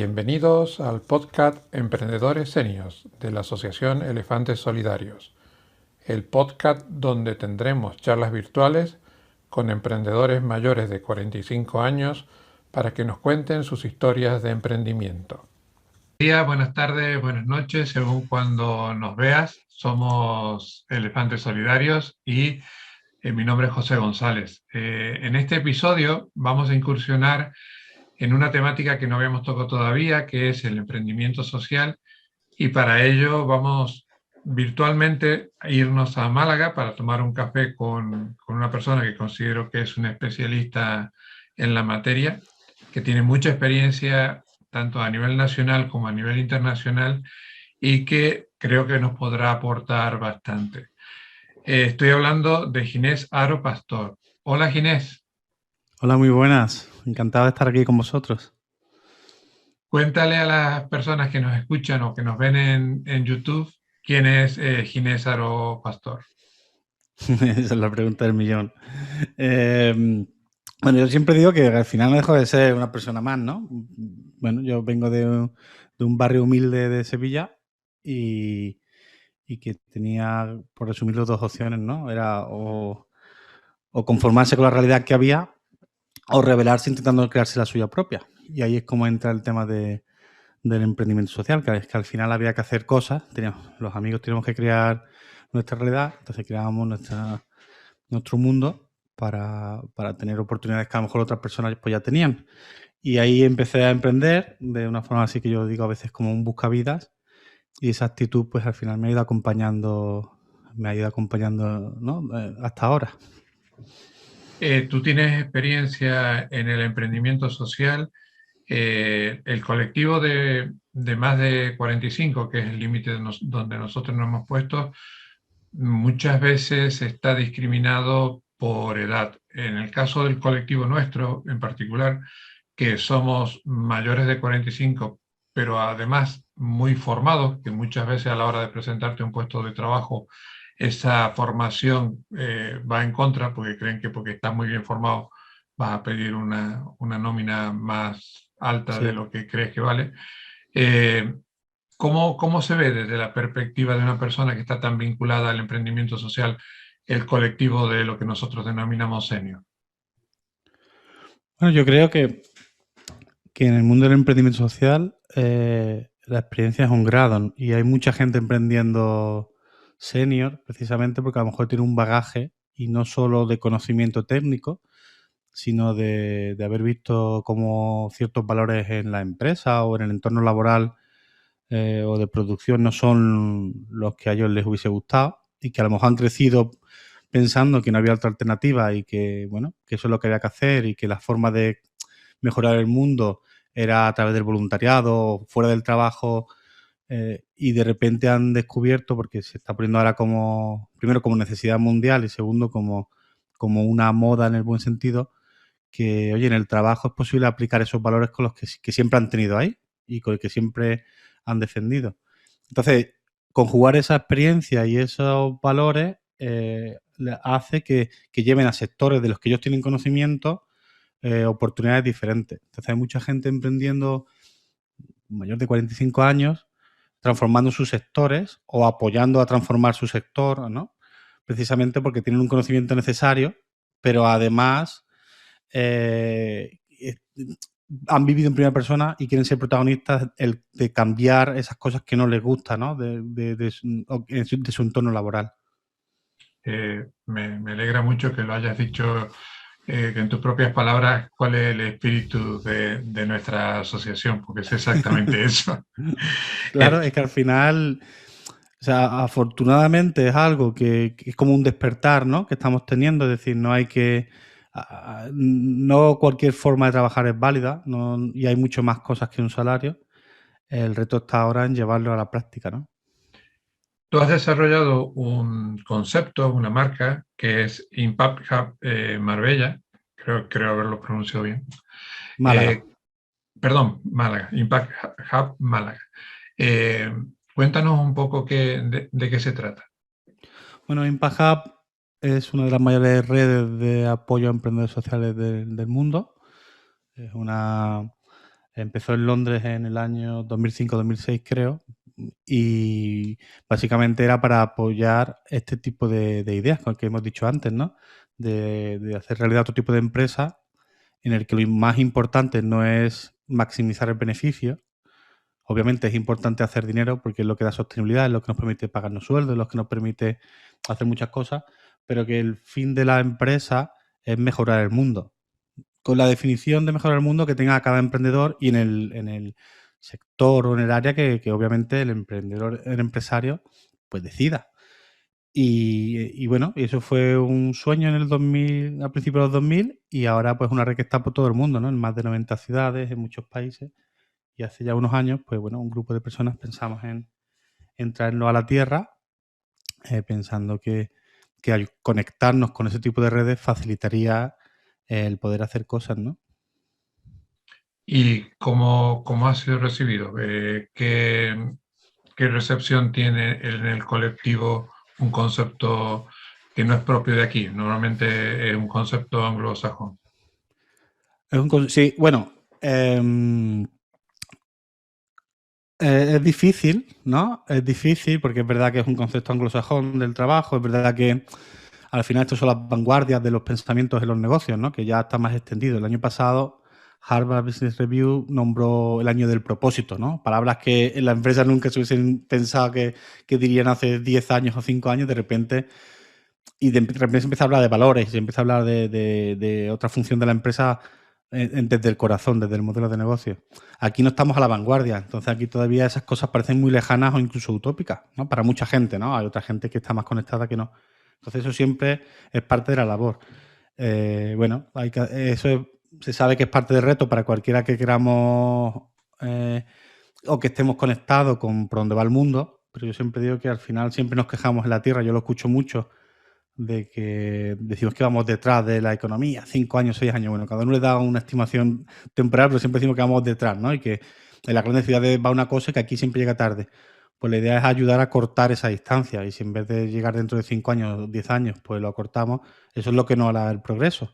Bienvenidos al podcast Emprendedores Seniors de la Asociación Elefantes Solidarios, el podcast donde tendremos charlas virtuales con emprendedores mayores de 45 años para que nos cuenten sus historias de emprendimiento. Buenos días, buenas tardes, buenas noches, según cuando nos veas. Somos Elefantes Solidarios y mi nombre es José González. En este episodio vamos a incursionar en una temática que no habíamos tocado todavía, que es el emprendimiento social, y para ello vamos virtualmente a irnos a Málaga para tomar un café con una persona que considero que es un especialista en la materia, que tiene mucha experiencia tanto a nivel nacional como a nivel internacional y que creo que nos podrá aportar bastante. Estoy hablando de Ginés Aro Pastor. Hola, Ginés. Hola, muy buenas. Encantado de estar aquí con vosotros. Cuéntale a las personas que nos escuchan o que nos ven en YouTube quién es Ginés Aro Pastor. Esa es la pregunta del millón. Bueno, yo siempre digo que al final no dejo de ser una persona más, ¿no? Bueno, yo vengo de un barrio humilde de Sevilla y que tenía, por resumirlo, dos opciones, ¿no? Era o conformarse con la realidad que había o rebelarse intentando crearse la suya propia. Y ahí es como entra el tema del emprendimiento social, que es que al final había que hacer cosas, los amigos teníamos que crear nuestra realidad, entonces creábamos nuestro mundo para tener oportunidades que a lo mejor otras personas pues ya tenían. Y ahí empecé a emprender de una forma así que yo digo a veces como un buscavidas, y esa actitud pues al final me ha ido acompañando, ¿no? Hasta ahora. Tú tienes experiencia en el emprendimiento social. El colectivo de más de 45, que es el límite donde nosotros nos hemos puesto, muchas veces está discriminado por edad. En el caso del colectivo nuestro en particular, que somos mayores de 45, pero además muy formados, que muchas veces a la hora de presentarte un puesto de trabajo, esa formación va en contra, porque creen que porque estás muy bien formado vas a pedir una nómina más alta de Sí. lo que crees que vale. Eh, ¿Cómo se ve desde la perspectiva de una persona que está tan vinculada al emprendimiento social el colectivo de lo que nosotros denominamos senior? Bueno, yo creo que en el mundo del emprendimiento social la experiencia es un grado y hay mucha gente emprendiendo senior precisamente porque a lo mejor tiene un bagaje y no solo de conocimiento técnico, sino de haber visto cómo ciertos valores en la empresa o en el entorno laboral o de producción no son los que a ellos les hubiese gustado y que a lo mejor han crecido pensando que no había otra alternativa y que, bueno, que eso es lo que había que hacer y que la forma de mejorar el mundo era a través del voluntariado, fuera del trabajo, y de repente han descubierto, porque se está poniendo ahora como, primero como necesidad mundial y segundo como una moda en el buen sentido, que, oye, en el trabajo es posible aplicar esos valores con los que siempre han tenido ahí y con los que siempre han defendido. Entonces, conjugar esa experiencia y esos valores hace que lleven a sectores de los que ellos tienen conocimiento oportunidades diferentes. Entonces, hay mucha gente emprendiendo mayor de 45 años, transformando sus sectores o apoyando a transformar su sector, ¿no? Precisamente porque tienen un conocimiento necesario, pero además han vivido en primera persona y quieren ser protagonistas de cambiar esas cosas que no les gustan, ¿no? De su entorno laboral. Me alegra mucho que lo hayas dicho, que en tus propias palabras, cuál es el espíritu de nuestra asociación, porque es exactamente eso. Claro, es que al final, o sea, afortunadamente es algo que es como un despertar, ¿no? Que estamos teniendo, es decir, no hay que... no cualquier forma de trabajar es válida, ¿no? Y hay mucho más cosas que un salario. El reto está ahora en llevarlo a la práctica, ¿no? Tú has desarrollado un concepto, una marca, que es Impact Hub Marbella, creo haberlo pronunciado bien. Málaga. Perdón, Málaga, Impact Hub Málaga. Eh, Cuéntanos un poco de qué se trata. Bueno, Impact Hub es una de las mayores redes de apoyo a emprendedores sociales del mundo. Es una Empezó en Londres en el año 2005-2006, creo, y básicamente era para apoyar este tipo de ideas, con que hemos dicho antes, ¿no? De hacer realidad otro tipo de empresa en el que lo más importante no es maximizar el beneficio. Obviamente es importante hacer dinero porque es lo que da sostenibilidad, es lo que nos permite pagarnos sueldos, es lo que nos permite hacer muchas cosas, pero que el fin de la empresa es mejorar el mundo. Con la definición de mejorar el mundo que tenga cada emprendedor y en el sector o en el área que obviamente el emprendedor, el empresario, pues decida. Y bueno, y eso fue un sueño en el 2000, a principios de los 2000, y ahora pues una red que está por todo el mundo, ¿no? En más de 90 ciudades, en muchos países. Y hace ya unos años, pues bueno, un grupo de personas pensamos en traerlo a la Tierra, pensando que al conectarnos con ese tipo de redes facilitaría el poder hacer cosas, ¿no? ¿Y cómo ha sido recibido? ¿Qué recepción tiene en el colectivo un concepto que no es propio de aquí? Normalmente es un concepto anglosajón. Sí, bueno, es difícil, ¿no? Es difícil porque es verdad que es un concepto anglosajón del trabajo, es verdad que al final estos son las vanguardias de los pensamientos en los negocios, ¿no? Que ya está más extendido. El año pasado Harvard Business Review nombró el año del propósito, ¿no? Palabras que en la empresa nunca se hubiesen pensado que dirían hace 10 años o 5 años, de repente, y de repente se empieza a hablar de valores, se empieza a hablar de otra función de la empresa desde el corazón, desde el modelo de negocio. Aquí no estamos a la vanguardia, entonces aquí todavía esas cosas parecen muy lejanas o incluso utópicas, ¿no? Para mucha gente, ¿no? Hay otra gente que está más conectada que no. Entonces eso siempre es parte de la labor. Bueno, se sabe que es parte del reto para cualquiera que queramos o que estemos conectados con por dónde va el mundo, pero yo siempre digo que al final siempre nos quejamos en la Tierra, yo lo escucho mucho, de que decimos que vamos detrás de la economía, 5 años, 6 años, bueno, cada uno le da una estimación temporal, pero siempre decimos que vamos detrás, ¿no? Y que en las grandes ciudades va una cosa y que aquí siempre llega tarde. Pues la idea es ayudar a cortar esa distancia y si en vez de llegar dentro de 5 años, 10 años, pues lo acortamos, eso es lo que nos hará el progreso.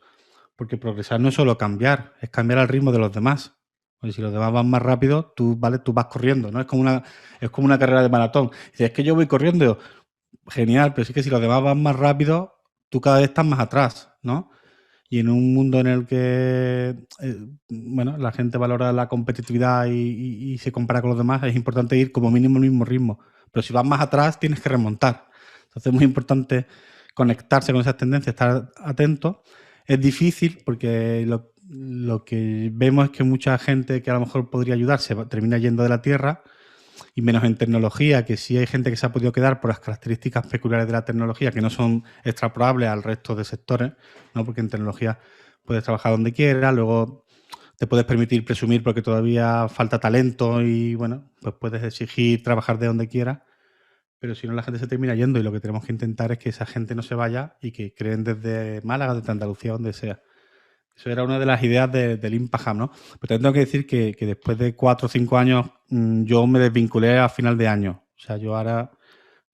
Porque progresar no es solo cambiar, es cambiar al ritmo de los demás. Oye, si los demás van más rápido, tú vas corriendo, ¿no? Es como una carrera de maratón. Si es que yo voy corriendo, genial, pero sí que si los demás van más rápido, tú cada vez estás más atrás, ¿no? Y en un mundo en el que, bueno, la gente valora la competitividad y se compara con los demás, es importante ir como mínimo al mismo ritmo. Pero si vas más atrás, tienes que remontar. Entonces es muy importante conectarse con esas tendencias, estar atento. Es difícil porque lo que vemos es que mucha gente que a lo mejor podría ayudarse termina yendo de la Tierra, y menos en tecnología, que sí hay gente que se ha podido quedar por las características peculiares de la tecnología que no son extrapolables al resto de sectores, ¿no? Porque en tecnología puedes trabajar donde quieras, luego te puedes permitir presumir porque todavía falta talento y, bueno, pues puedes exigir trabajar de donde quieras, pero si no la gente se termina yendo y lo que tenemos que intentar es que esa gente no se vaya y que creen desde Málaga, desde Andalucía, donde sea. Eso era una de las ideas del Impaham, ¿no? Pero también tengo que decir que después de 4 o 5 años yo me desvinculé a final de año. O sea, yo ahora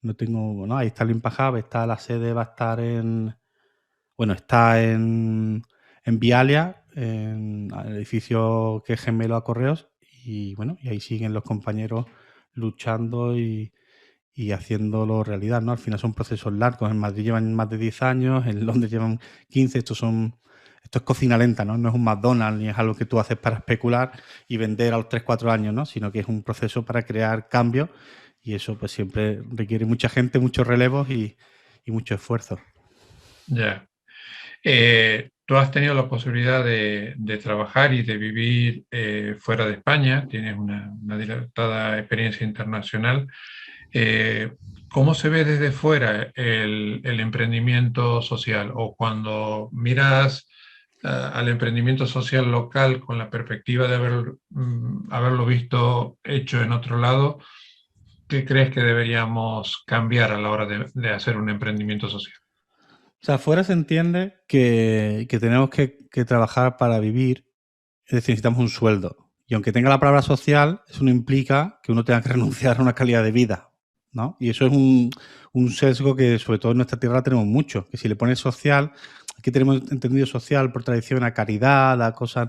no tengo, ¿no? Ahí está el Impaham, está la sede, va a estar está en Vialia, en el edificio que es gemelo a Correos, y bueno, y ahí siguen los compañeros luchando y haciéndolo realidad, ¿no? Al final son procesos largos. En Madrid llevan más de 10 años, en Londres llevan 15. Esto es cocina lenta, ¿no? No es un McDonald's ni es algo que tú haces para especular y vender a los 3 4 años, ¿no? Sino que es un proceso para crear cambios y eso pues siempre requiere mucha gente, muchos relevos y mucho esfuerzo. Ya. Tú has tenido la posibilidad de trabajar y de vivir fuera de España, tienes una dilatada experiencia internacional. ¿Cómo se ve desde fuera el emprendimiento social? O cuando miras al emprendimiento social local con la perspectiva de haberlo visto hecho en otro lado, ¿qué crees que deberíamos cambiar a la hora de hacer un emprendimiento social? O sea, afuera se entiende que tenemos que trabajar para vivir, es decir, necesitamos un sueldo. Y aunque tenga la palabra social, eso no implica que uno tenga que renunciar a una calidad de vida, ¿no? Y eso es un sesgo que sobre todo en nuestra tierra tenemos mucho, que si le pones social, aquí tenemos entendido social por tradición a caridad, a cosas,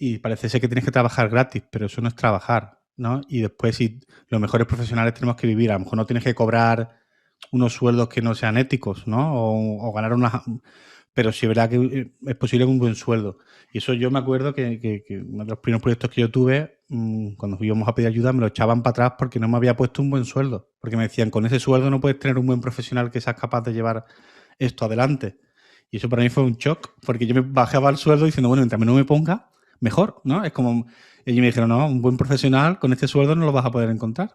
y parece ser que tienes que trabajar gratis, pero eso no es trabajar, ¿no? Y después, si los mejores profesionales tenemos que vivir, a lo mejor no tienes que cobrar unos sueldos que no sean éticos, ¿no? O ganar unas... Pero sí es verdad que es posible un buen sueldo. Y eso yo me acuerdo que uno de los primeros proyectos que yo tuve, cuando íbamos a pedir ayuda, me lo echaban para atrás porque no me había puesto un buen sueldo. Porque me decían, con ese sueldo no puedes tener un buen profesional que seas capaz de llevar esto adelante. Y eso para mí fue un shock, porque yo me bajaba el sueldo diciendo, bueno, mientras no me ponga, mejor, ¿no? Es como, ellos me dijeron, no, un buen profesional con este sueldo no lo vas a poder encontrar.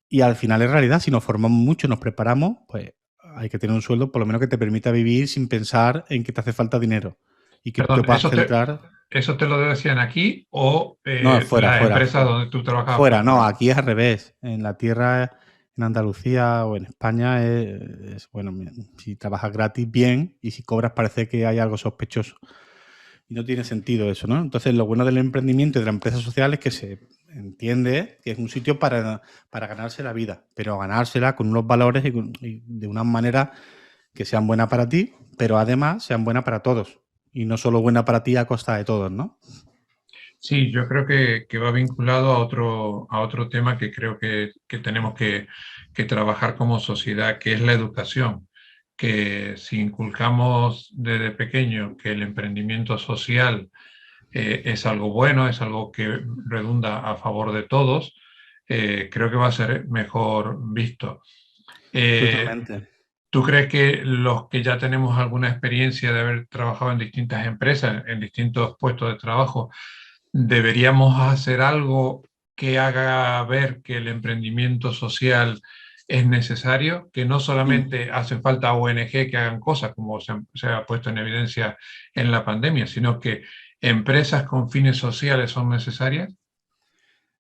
Y al final es realidad, si nos formamos mucho, nos preparamos, pues hay que tener un sueldo por lo menos que te permita vivir sin pensar en que te hace falta dinero y que tú te Perdón, puedas centrar. ¿eso te lo decían aquí o No, fuera, las fuera, empresas fuera. donde tú trabajabas Fuera, fuera? no, aquí es al revés. En la tierra, en Andalucía o en España, bueno, si trabajas gratis, bien, y si cobras parece que hay algo sospechoso. Y no tiene sentido eso, ¿no? Entonces, lo bueno del emprendimiento y de la empresa social es que se entiende que es un sitio para ganarse la vida, pero ganársela con unos valores y de una manera que sean buenas para ti, pero además sean buenas para todos. Y no solo buena para ti a costa de todos, ¿no? Sí, yo creo que va vinculado a otro tema que creo que tenemos que trabajar como sociedad, que es la educación. Que si inculcamos desde pequeño que el emprendimiento social es algo bueno, es algo que redunda a favor de todos, creo que va a ser mejor visto. Eh, Totalmente. ¿Tú crees que los que ya tenemos alguna experiencia de haber trabajado en distintas empresas, en distintos puestos de trabajo, deberíamos hacer algo que haga ver que el emprendimiento social es necesario, que no Mm. solamente hacen falta ONG que hagan cosas, como se ha puesto en evidencia en la pandemia, sino que empresas con fines sociales son necesarias?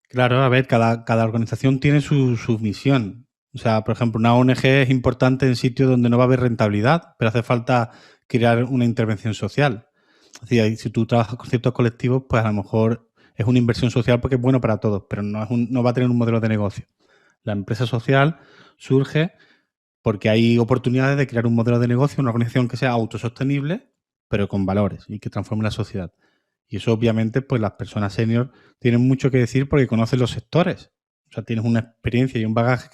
Claro, a ver, cada organización tiene su misión. O sea, por ejemplo, una ONG es importante en sitios donde no va a haber rentabilidad, pero hace falta crear una intervención social. Es decir, si tú trabajas con ciertos colectivos, pues a lo mejor es una inversión social porque es bueno para todos, pero no va a tener un modelo de negocio. La empresa social surge porque hay oportunidades de crear un modelo de negocio, una organización que sea autosostenible, pero con valores y que transforme la sociedad. Y eso obviamente, pues las personas senior tienen mucho que decir porque conocen los sectores. O sea, tienes una experiencia y un bagaje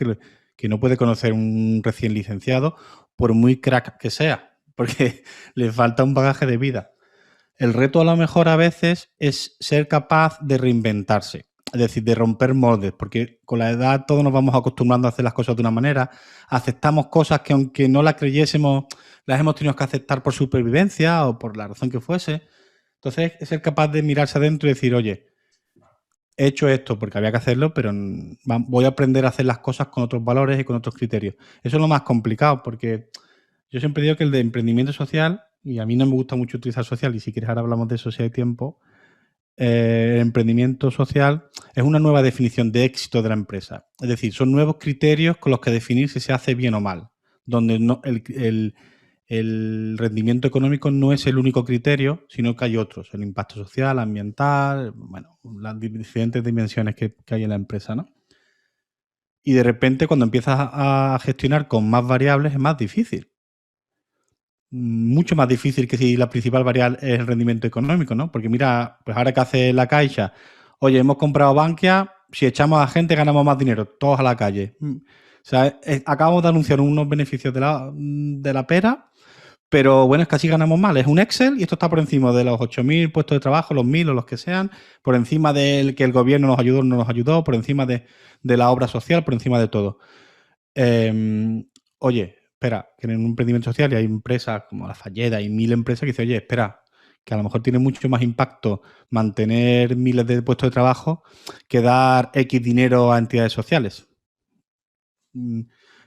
que no puede conocer un recién licenciado, por muy crack que sea, porque le falta un bagaje de vida. El reto a lo mejor a veces es ser capaz de reinventarse, es decir, de romper moldes, porque con la edad todos nos vamos acostumbrando a hacer las cosas de una manera, aceptamos cosas que aunque no las creyésemos, las hemos tenido que aceptar por supervivencia o por la razón que fuese. Entonces, es ser capaz de mirarse adentro y decir, oye, he hecho esto porque había que hacerlo, pero voy a aprender a hacer las cosas con otros valores y con otros criterios. Eso es lo más complicado, porque yo siempre digo que el de emprendimiento social, y a mí no me gusta mucho utilizar social, y si quieres ahora hablamos de eso si hay tiempo, el emprendimiento social es una nueva definición de éxito de la empresa. Es decir, son nuevos criterios con los que definir si se hace bien o mal, donde el rendimiento económico no es el único criterio, sino que hay otros, el impacto social, ambiental, bueno, las diferentes dimensiones que hay en la empresa, ¿no? Y de repente cuando empiezas a gestionar con más variables es más difícil. Mucho más difícil que si la principal variable es el rendimiento económico, ¿no? Porque mira, pues ahora que hace la Caixa, oye, hemos comprado Bankia, si echamos a gente ganamos más dinero, todos a la calle. O sea, acabamos de anunciar unos beneficios de la pera, pero bueno, es que así ganamos mal. Es un Excel y esto está por encima de los 8.000 puestos de trabajo, los 1.000 o los que sean, por encima del que el gobierno nos ayudó o no nos ayudó, por encima de la obra social, por encima de todo. Oye, espera, que en un emprendimiento social y hay empresas como la Falleda, hay 1.000 empresas que dicen, oye, espera, que a lo mejor tiene mucho más impacto mantener miles de puestos de trabajo que dar X dinero a entidades sociales.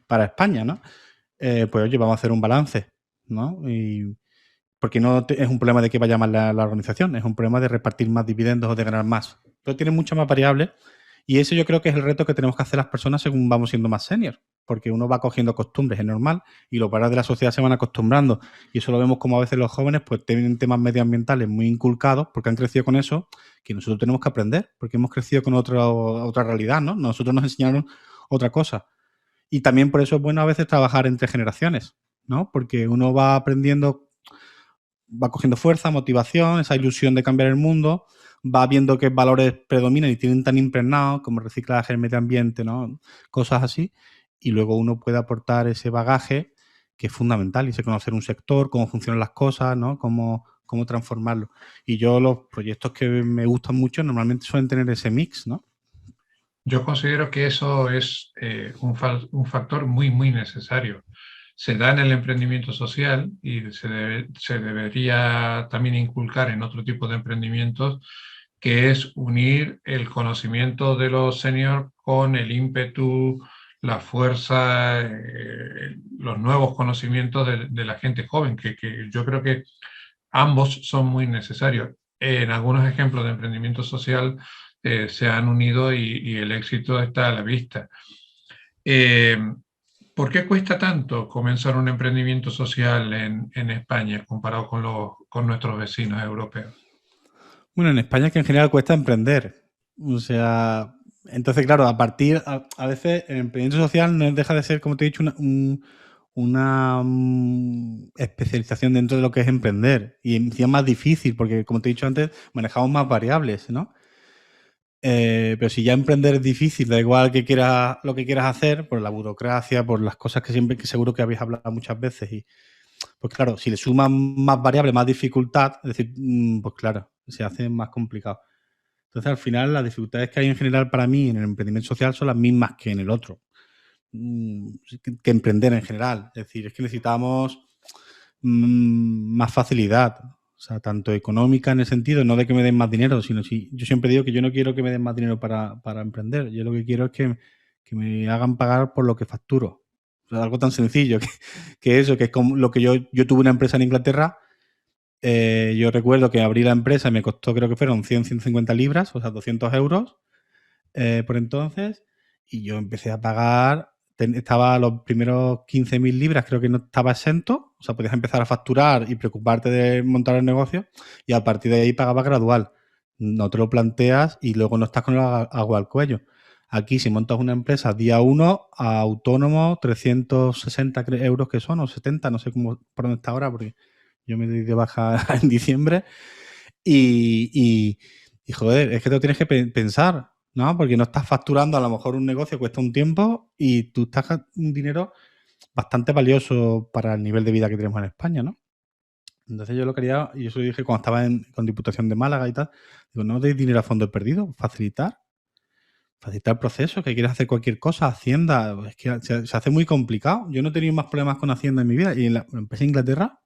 Para España, ¿no? Pues oye, vamos a hacer un balance, ¿no? Y porque no es un problema de que vaya mal la organización, es un problema de repartir más dividendos o de ganar más. Pero tiene muchas más variables y eso yo creo que es el reto que tenemos que hacer las personas según vamos siendo más senior, porque uno va cogiendo costumbres, es normal, y los valores de la sociedad se van acostumbrando. Y eso lo vemos como a veces los jóvenes pues tienen temas medioambientales muy inculcados porque han crecido con eso, que nosotros tenemos que aprender, porque hemos crecido con otra realidad, ¿no? Nosotros nos enseñaron otra cosa. Y también por eso es bueno a veces trabajar entre generaciones, ¿no? Porque uno va aprendiendo va cogiendo fuerza, motivación, esa ilusión de cambiar el mundo, va viendo qué valores predominan y tienen tan impregnados como reciclaje, el medio ambiente, ¿no? Cosas así, y luego uno puede aportar ese bagaje que es fundamental y sé conocer un sector, cómo funcionan las cosas, ¿no? Cómo transformarlo. Y yo los proyectos que me gustan mucho normalmente suelen tener ese mix, ¿no? Yo considero que eso es un factor muy, muy necesario. Se da en el emprendimiento social y se debería también inculcar en otro tipo de emprendimientos, que es unir el conocimiento de los seniors con el ímpetu, la fuerza, los nuevos conocimientos de la gente joven, que yo creo que ambos son muy necesarios. En algunos ejemplos de emprendimiento social se han unido y el éxito está a la vista. Eh, ¿Por qué cuesta tanto comenzar un emprendimiento social en España comparado con nuestros vecinos europeos? Bueno, en España es que en general cuesta emprender. O sea, entonces, claro, a veces el emprendimiento social no deja de ser, como te he dicho, una especialización dentro de lo que es emprender. Y encima más difícil, porque como te he dicho antes, manejamos más variables, ¿no? Pero si ya emprender es difícil, da igual lo que quieras hacer, por la burocracia, por las cosas que seguro que habéis hablado muchas veces. Y pues claro, si le suman más variables, más dificultad, es decir, pues claro, se hace más complicado. Entonces, al final, las dificultades que hay en general para mí en el emprendimiento social son las mismas que en el otro, que emprender en general. Es decir, es que necesitamos más facilidad, o sea, tanto económica en el sentido, no de que me den más dinero, sino si yo siempre digo que yo no quiero que me den más dinero para emprender, yo lo que quiero es que me hagan pagar por lo que facturo. O sea, algo tan sencillo que eso, que es como lo que yo tuve una empresa en Inglaterra. Yo recuerdo que abrí la empresa y me costó, creo que fueron 150 libras, o sea, 200 euros por entonces, y yo empecé a pagar, estaba a los primeros 15.000 libras, creo que no estaba exento, o sea, podías empezar a facturar y preocuparte de montar el negocio, y a partir de ahí pagaba gradual. No te lo planteas y luego no estás con el agua al cuello. Aquí, si montas una empresa día uno, a autónomo, 360 euros que son, o 70, no sé cómo, por dónde está ahora, porque yo me di de baja en diciembre. Y, joder, es que te lo tienes que pensar, ¿no? Porque no estás facturando, a lo mejor un negocio cuesta un tiempo y tú estás un dinero bastante valioso para el nivel de vida que tenemos en España, ¿no? Entonces yo lo quería, y eso lo dije cuando estaba con Diputación de Málaga y tal, digo, no deis dinero a fondo perdido, facilitar el proceso, que quieres hacer cualquier cosa, Hacienda, es que se hace muy complicado. Yo no he tenido más problemas con Hacienda en mi vida y en la empresa de Inglaterra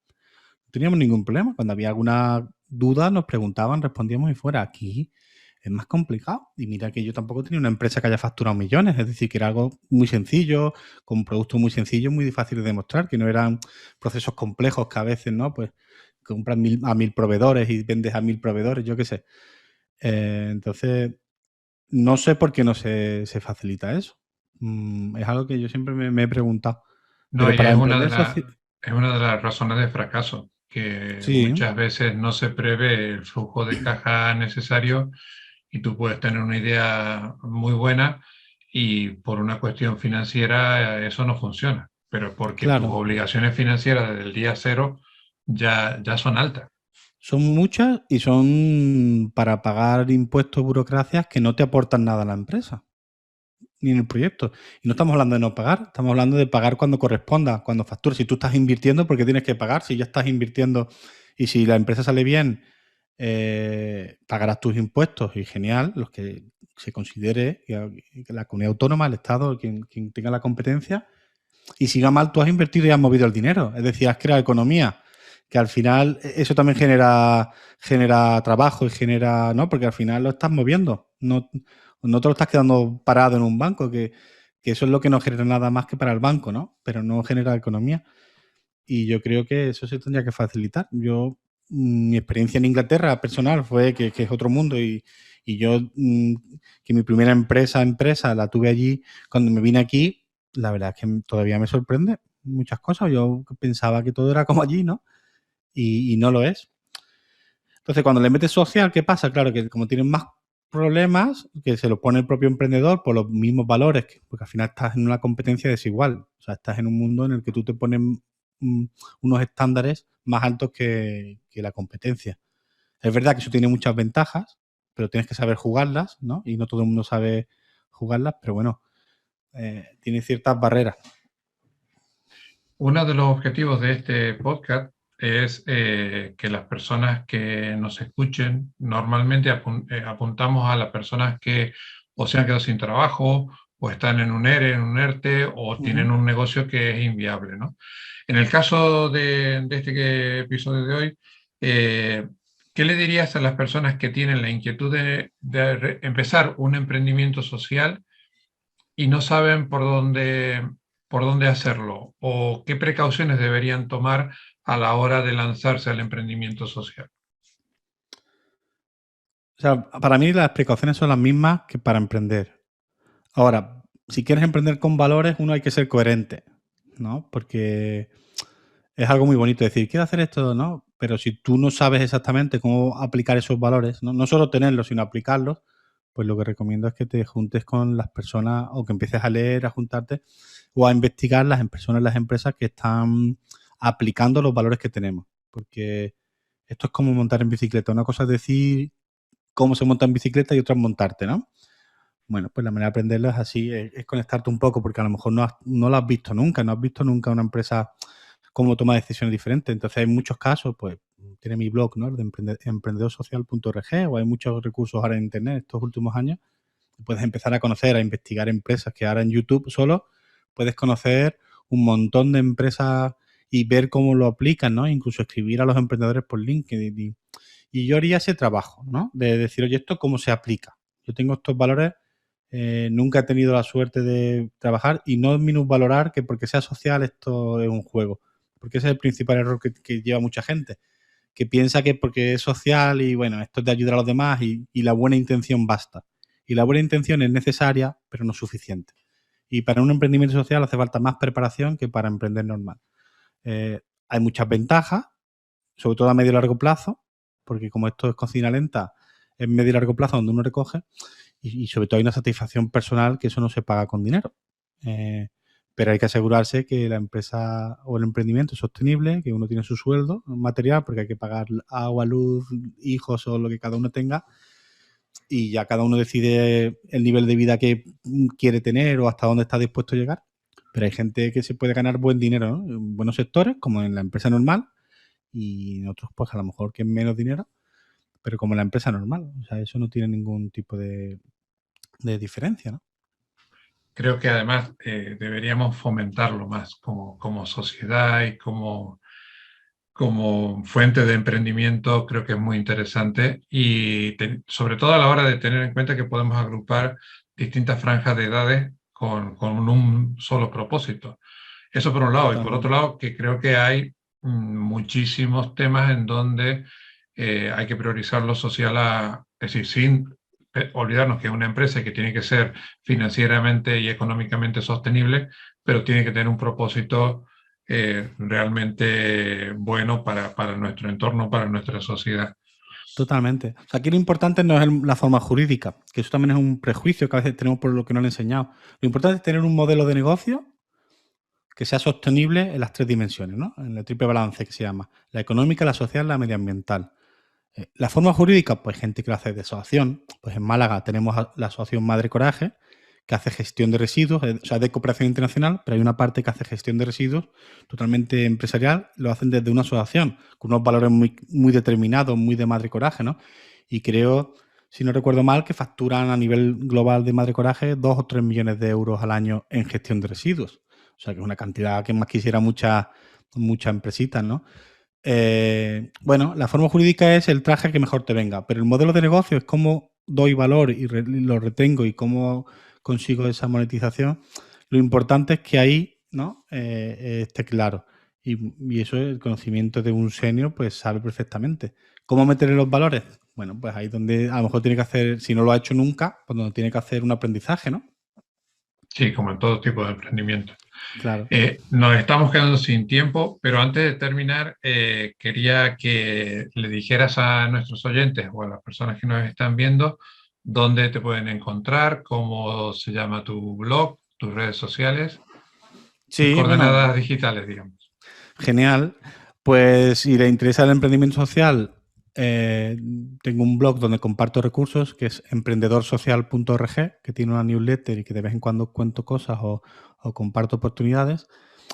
no teníamos ningún problema. Cuando había alguna duda nos preguntaban, respondíamos y fuera. Aquí es más complicado. Y mira que yo tampoco tenía una empresa que haya facturado millones, es decir, que era algo muy sencillo, con un producto muy sencillo, muy fácil de demostrar, que no eran procesos complejos que a veces, ¿no? Pues compras a 1.000 proveedores y vendes a 1.000 proveedores, yo qué sé. Entonces, no sé por qué no se facilita eso. Es algo que yo siempre me he preguntado. No, Pero y para emprender social... es una de las razones de fracaso, que Sí, muchas veces no se prevé el flujo de caja necesario y tú puedes tener una idea muy buena y por una cuestión financiera eso no funciona, pero porque tus claro. obligaciones financieras desde el día cero ya son altas. Son muchas y son para pagar impuestos, burocracias que no te aportan nada a la empresa, ni en el proyecto. Y no estamos hablando de no pagar, estamos hablando de pagar cuando corresponda, cuando factures. Si tú estás invirtiendo, ¿por qué tienes que pagar? Si ya estás invirtiendo y si la empresa sale bien, pagarás tus impuestos y genial, los que se considere que la comunidad autónoma, el Estado, quien tenga la competencia. Y si va mal, tú has invertido y has movido el dinero. Es decir, has creado economía, que al final eso también genera trabajo y genera, ¿no? Porque al final lo estás moviendo. No te lo estás quedando parado en un banco, que eso es lo que no genera nada más que para el banco, ¿no? Pero no genera economía. Y yo creo que eso se tendría que facilitar. Mi experiencia en Inglaterra personal fue que es otro mundo y yo, que mi primera empresa la tuve allí cuando me vine aquí, la verdad es que todavía me sorprende muchas cosas. Yo pensaba que todo era como allí, ¿no? Y no lo es. Entonces, cuando le metes social, ¿qué pasa? Claro que como tienen más problemas, que se lo pone el propio emprendedor por los mismos valores, porque al final estás en una competencia desigual. O sea, estás en un mundo en el que tú te pones unos estándares más altos que la competencia. Es verdad que eso tiene muchas ventajas, pero tienes que saber jugarlas, ¿no? Y no todo el mundo sabe jugarlas, pero bueno, tiene ciertas barreras. Uno de los objetivos de este podcast es que las personas que nos escuchen, normalmente apuntamos a las personas que o se han quedado sin trabajo, o están en un ERE, en un ERTE, o tienen un negocio que es inviable, ¿no? En el caso de este episodio de hoy, ¿qué le dirías a las personas que tienen la inquietud de empezar un emprendimiento social y no saben por dónde hacerlo o qué precauciones deberían tomar a la hora de lanzarse al emprendimiento social? O sea, para mí las precauciones son las mismas que para emprender. Ahora, si quieres emprender con valores, uno hay que ser coherente, ¿no? Porque es algo muy bonito decir, quiero hacer esto, ¿no? Pero si tú no sabes exactamente cómo aplicar esos valores, no solo tenerlos, sino aplicarlos, pues lo que recomiendo es que te juntes con las personas o que empieces a leer, a juntarte o a investigar las personas, las empresas que están aplicando los valores que tenemos. Porque esto es como montar en bicicleta. Una cosa es decir cómo se monta en bicicleta y otra es montarte, ¿no? Bueno, pues la manera de aprenderlo es así, es conectarte un poco, porque a lo mejor no lo has visto nunca, no has visto nunca una empresa cómo toma decisiones diferentes. Entonces hay muchos casos, pues tiene mi blog, ¿no? El de emprendedorsocial.org, o hay muchos recursos ahora en internet estos últimos años. Puedes empezar a conocer, a investigar empresas que ahora en YouTube solo puedes conocer un montón de empresas y ver cómo lo aplican, ¿no? Incluso escribir a los emprendedores por LinkedIn. Y yo haría ese trabajo, ¿no? De decir, oye, ¿esto cómo se aplica? Yo tengo estos valores, nunca he tenido la suerte de trabajar y no minusvalorar que porque sea social esto es un juego. Porque ese es el principal error que lleva mucha gente, que piensa que porque es social y bueno, esto es de ayudar a los demás y la buena intención basta. Y la buena intención es necesaria, pero no suficiente. Y para un emprendimiento social hace falta más preparación que para emprender normal. Hay muchas ventajas, sobre todo a medio y largo plazo, porque como esto es cocina lenta, es medio y largo plazo donde uno recoge y sobre todo hay una satisfacción personal que eso no se paga con dinero. Pero hay que asegurarse que la empresa o el emprendimiento es sostenible, que uno tiene su sueldo material, porque hay que pagar agua, luz, hijos o lo que cada uno tenga, y ya cada uno decide el nivel de vida que quiere tener o hasta dónde está dispuesto a llegar. Pero hay gente que se puede ganar buen dinero, ¿no? En buenos sectores, como en la empresa normal, y en otros, pues a lo mejor que es menos dinero, pero como en la empresa normal. O sea, eso no tiene ningún tipo de diferencia, ¿no? Creo que además deberíamos fomentarlo más como sociedad y como fuente de emprendimiento. Creo que es muy interesante y sobre todo a la hora de tener en cuenta que podemos agrupar distintas franjas de edades con un solo propósito. Eso por un lado. Y por otro Totalmente. lado, que creo que hay muchísimos temas en donde hay que priorizar lo social, es decir, sin olvidarnos que es una empresa que tiene que ser financieramente y económicamente sostenible, pero tiene que tener un propósito realmente bueno para nuestro entorno, para nuestra sociedad. Totalmente. O sea, aquí lo importante no es la forma jurídica, que eso también es un prejuicio que a veces tenemos por lo que no le han enseñado. Lo importante es tener un modelo de negocio que sea sostenible en las tres dimensiones, ¿no? En el triple balance que se llama. La económica, la social, la medioambiental. La forma jurídica, pues gente que lo hace de asociación. Pues en Málaga tenemos la asociación Madre Coraje, que hace gestión de residuos, o sea, de cooperación internacional, pero hay una parte que hace gestión de residuos totalmente empresarial, lo hacen desde una asociación, con unos valores muy, muy determinados, muy de Madre Coraje, ¿no? Y creo, si no recuerdo mal, que facturan a nivel global de Madre Coraje 2 o 3 millones de euros al año en gestión de residuos. O sea, que es una cantidad que más quisiera muchas empresitas, ¿no? Bueno, la forma jurídica es el traje que mejor te venga, pero el modelo de negocio es cómo doy valor y lo retengo y cómo consigo esa monetización. Lo importante es que ahí, ¿no? Esté claro. Y eso el conocimiento de un senior pues sabe perfectamente. ¿Cómo meterle los valores? Bueno, pues ahí donde a lo mejor tiene que hacer, si no lo ha hecho nunca, pues donde tiene que hacer un aprendizaje, ¿no? Sí, como en todo tipo de emprendimiento. Claro. Nos estamos quedando sin tiempo, pero antes de terminar, quería que le dijeras a nuestros oyentes o a las personas que nos están viendo dónde te pueden encontrar, cómo se llama tu blog, tus redes sociales, tus Sí, bueno, coordenadas digitales, digamos. Genial. Pues si le interesa el emprendimiento social, tengo un blog donde comparto recursos que es emprendedorsocial.org, que tiene una newsletter y que de vez en cuando cuento cosas o comparto oportunidades.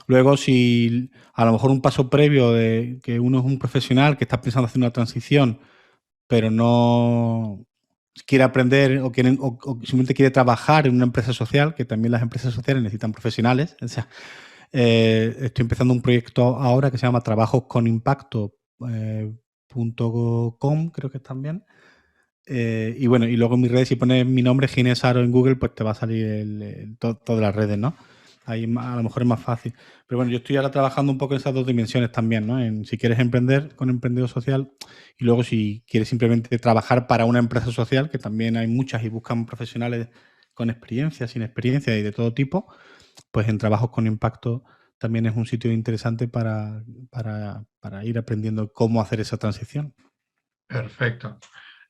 Luego, si a lo mejor un paso previo de que uno es un profesional que está pensando hacer una transición, pero no quiere aprender o simplemente quiere trabajar en una empresa social, que también las empresas sociales necesitan profesionales. O sea, estoy empezando un proyecto ahora que se llama trabajosconimpacto.com, creo que es también. Y bueno, y luego en mis redes, si pones mi nombre, Ginés Aro, en Google, pues te va a salir todas las redes, ¿no? Ahí a lo mejor es más fácil. Pero bueno, yo estoy ahora trabajando un poco en esas dos dimensiones también, ¿no? En si quieres emprender con emprendedor social y luego si quieres simplemente trabajar para una empresa social, que también hay muchas y buscan profesionales con experiencia, sin experiencia y de todo tipo, pues en Trabajos con Impacto también es un sitio interesante para ir aprendiendo cómo hacer esa transición. Perfecto.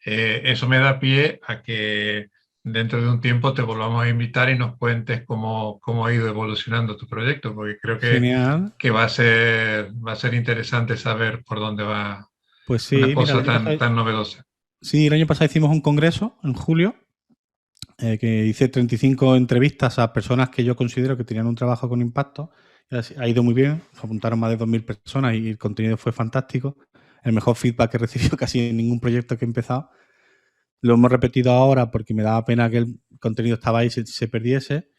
Eso me da pie a que dentro de un tiempo te volvamos a invitar y nos cuentes cómo ha ido evolucionando tu proyecto, porque creo Genial. que va a ser interesante saber por dónde va Pues una sí, mira, cosa tan novedosa. Sí, el año pasado hicimos un congreso en julio, que hice 35 entrevistas a personas que yo considero que tenían un trabajo con impacto. Ha ido muy bien, se apuntaron más de 2.000 personas y el contenido fue fantástico. El mejor feedback que he recibido casi en ningún proyecto que he empezado. Lo hemos repetido ahora porque me daba pena que el contenido estaba ahí y se perdiese.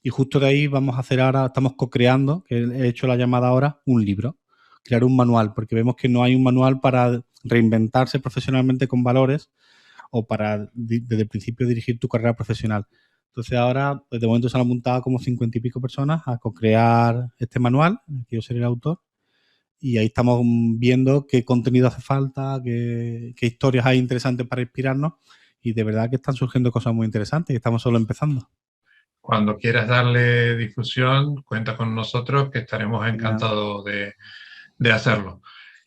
Y justo de ahí vamos a hacer ahora, estamos co-creando, que he hecho la llamada ahora, un libro. Crear un manual, porque vemos que no hay un manual para reinventarse profesionalmente con valores o para desde el principio dirigir tu carrera profesional. Entonces ahora, pues de momento se han apuntado como 50 y pico personas a co-crear este manual, en el que yo seré el autor, y ahí estamos viendo qué contenido hace falta, qué historias hay interesantes para inspirarnos, y de verdad que están surgiendo cosas muy interesantes y estamos solo empezando. Cuando quieras darle difusión, cuenta con nosotros, que estaremos Genial. encantados de hacerlo.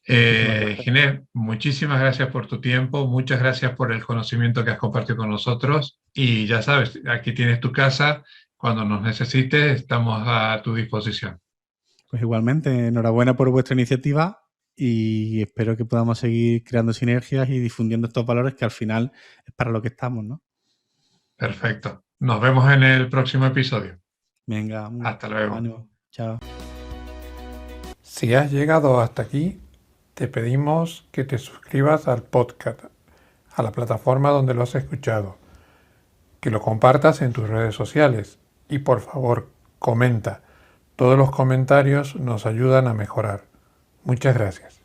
Muchísimas gracias. Ginés, muchísimas gracias por tu tiempo, muchas gracias por el conocimiento que has compartido con nosotros y ya sabes, aquí tienes tu casa, cuando nos necesites estamos a tu disposición. Pues igualmente, enhorabuena por vuestra iniciativa y espero que podamos seguir creando sinergias y difundiendo estos valores que al final es para lo que estamos, ¿no? Perfecto. Nos vemos en el próximo episodio. Venga, Hasta luego. ánimo. Chao. Si has llegado hasta aquí, te pedimos que te suscribas al podcast, a la plataforma donde lo has escuchado, que lo compartas en tus redes sociales y por favor, comenta. Todos los comentarios nos ayudan a mejorar. Muchas gracias.